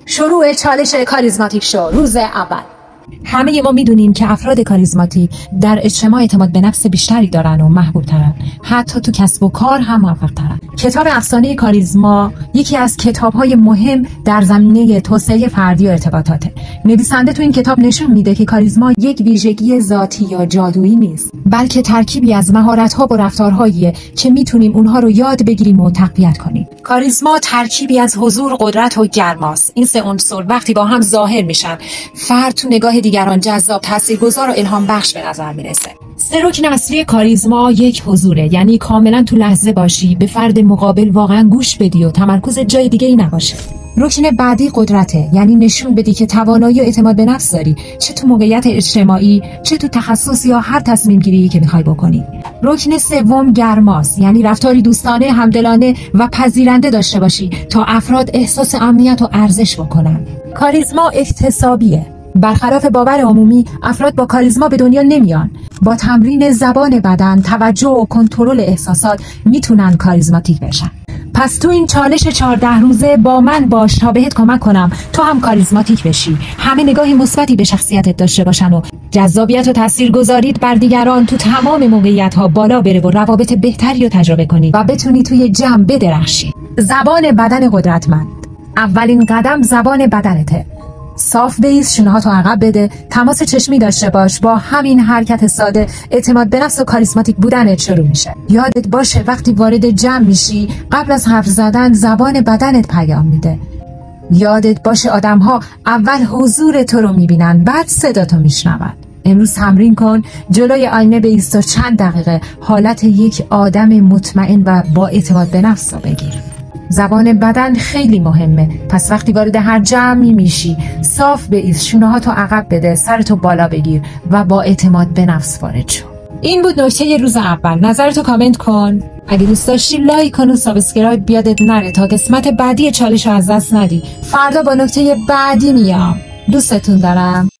شروع چالش کاریزماتیک شو. روز اول. همه ما میدونیم که افراد کاریزماتیک در اجتماع اعتماد به نفس بیشتری دارن و محبوب ترن، حتی تو کسب و کار هم موفق ترن. کتاب افسانه کاریزما یکی از کتاب‌های مهم در زمینه توسعه فردی و ارتباطاته. نویسنده تو این کتاب نشون میده که کاریزما یک ویژگی ذاتی یا جادویی نیست، بلکه ترکیبی از مهارت‌ها و رفتارهاییه که میتونیم اونها رو یاد بگیریم و تقویت کنیم. کاریزما ترکیبی از حضور، قدرت و گرماست. این سه عنصر وقتی با هم ظاهر میشن، فرد تو نگاه دیگران جذاب، تاثیرگذار و الهام بخش به نظر میرسه. سه رکن اصلی کاریزما یک حضوره، یعنی کاملا تو لحظه باشی، به فرد مقابل واقعا گوش بدی و تمرکز جای دیگه ای نباشه. رکن بعدی قدرته، یعنی نشون بدی که توانایی و اعتماد به نفس داری، چه تو موقعیت اجتماعی، چه تو تخصص یا هر تصمیم گیری که میخوای بکنی. رکن سوم گرماست، یعنی رفتاری دوستانه، همدلانه و پذیرنده داشته باشی تا افراد احساس امنیت و ارزش بکنن. کاریزما اکتسابیه. برخلاف باور عمومی، افراد با کاریزما به دنیا نمیان. با تمرین زبان بدن، توجه و کنترل احساسات میتونن کاریزماتیک بشن. پس تو این چالش 14 روزه با من باش تا بهت کمک کنم تو هم کاریزماتیک بشی. همه نگاهی مثبتی به شخصیتت داشته باشن و جذابیت و تاثیرگذاریت بر دیگران تو تمام موقعیت‌ها بالا بره و روابط بهتری رو تجربه کنی و بتونی توی جمع بدرخشی. زبان بدن قدرتمند. اولین قدم زبان بدنته. صاف بایست، شونه‌هاتو عقب بده، تماس چشمی داشته باش. با همین حرکت ساده اعتماد به نفس و کاریزماتیک بودنت شروع میشه. یادت باشه وقتی وارد جمع میشی، قبل از حرف زدن زبان بدنت پیام میده. یادت باشه آدم‌ها اول حضور تو رو میبینن، بعد صدا تو میشنون. امروز تمرین کن، جلوی آینه بایست و چند دقیقه حالت یک آدم مطمئن و با اعتماد به نفس رو بگیر. زبان بدن خیلی مهمه. پس وقتی وارد هر جمعی میشی، صاف بایست، شونه‌هاتو عقب بده، سرتو بالا بگیر و با اعتماد به نفس وارد شو. این بود نکته روز اول. نظرتو کامنت کن. اگه دوست داشتی لایک کن و سابسکرایب بیادت نره تا قسمت بعدی چالشو از دست ندی. فردا با نکته بعدی میام. دوستتون دارم.